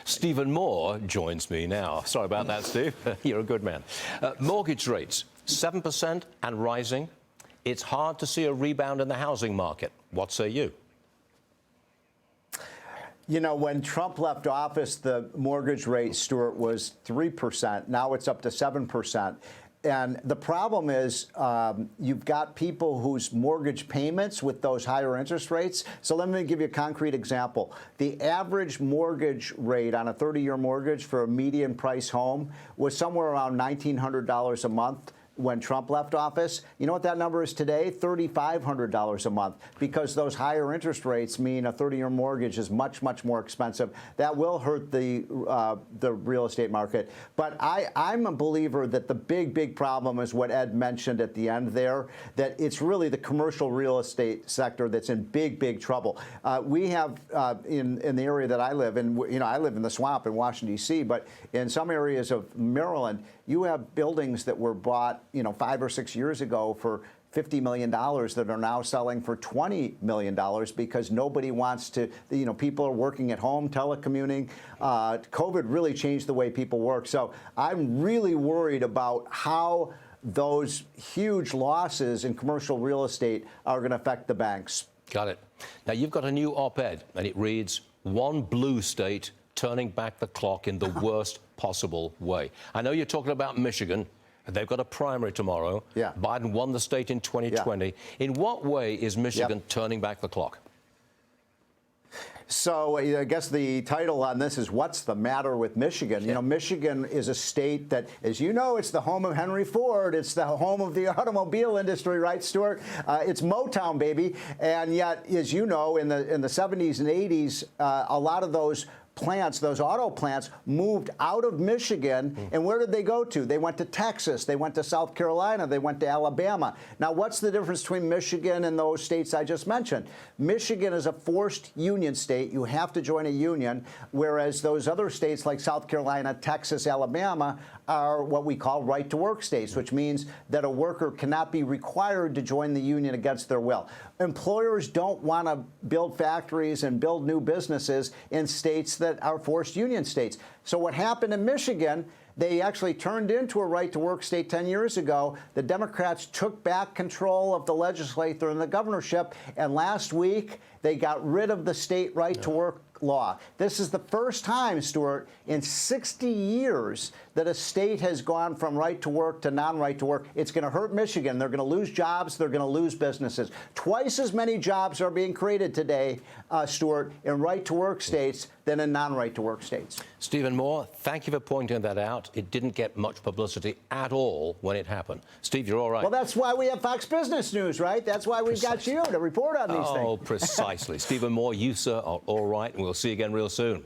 Stephen Moore joins me now. Sorry about that, Steve. You're a good man. Mortgage rates, 7% and rising. It's hard to see a rebound in the housing market. What say you? You know, when Trump left office, the mortgage rate, Stuart, was 3%. Now it's up to 7%. And the problem is you've got people whose mortgage payments with those higher interest rates. So let me give you a concrete example. The average mortgage rate on a 30-year mortgage for a median price home was somewhere around $1,900 a month when Trump left office. You know what that number is today? $3,500 a month, because those higher interest rates mean a 30-year mortgage is much, much more expensive. That will hurt the real estate market. But I'm a believer that the big problem is what Ed mentioned at the end there, that it's really the commercial real estate sector that's in big trouble. We have in the area that I live in, you know, I live in the swamp in Washington, D.C., but in some areas of Maryland, you have buildings that were bought, you know, 5 or 6 years ago for $50 million that are now selling for $20 million because nobody wants to, you know, people are working at home, telecommuting. COVID really changed the way people work. So I'm really worried about how those huge losses in commercial real estate are going to affect the banks. Got it. Now, you've got a new op-ed, and it reads, "One blue state turning back the clock in the worst possible way." I know you're talking about Michigan. They've got a primary tomorrow. Yeah. Biden won the state in 2020. Yeah. In what way is Michigan turning back the clock? So I guess the title on this is "What's the Matter with Michigan?" You know, Michigan is a state that, as you know, it's the home of Henry Ford. It's the home of the automobile industry, right, Stuart? It's Motown, baby. And yet, as you know, in the 70s and 80s, a lot of those plants, those auto plants, moved out of Michigan. And where did they go to? They went to Texas. They went to South Carolina. They went to Alabama. Now, what's the difference between Michigan and those states I just mentioned? Michigan is a forced union state. You have to join a union, whereas those other states like South Carolina, Texas, Alabama are what we call right-to-work states, which means that a worker cannot be required to join the union against their will. Employers don't want to build factories and build new businesses in states that are forced union states. So what happened in Michigan, they actually turned into a right-to-work state 10 years ago. The Democrats took back control of the legislature and the governorship, and last week they got rid of the state right-to-work law. This is the first time, Stuart, in 60 years that a state has gone from right to work to non-right to work. It's going to hurt Michigan. They're going to lose jobs. They're going to lose businesses. Twice as many jobs are being created today, Stuart, in right-to-work states than in non-right-to-work states. Stephen Moore, thank you for pointing that out. It didn't get much publicity at all when it happened. Steve, you're all right. Well, that's why we have Fox Business News, right? That's why we've got you to report on these things. Oh, precisely. Stephen Moore, you, sir, are all right, and we'll see you again real soon.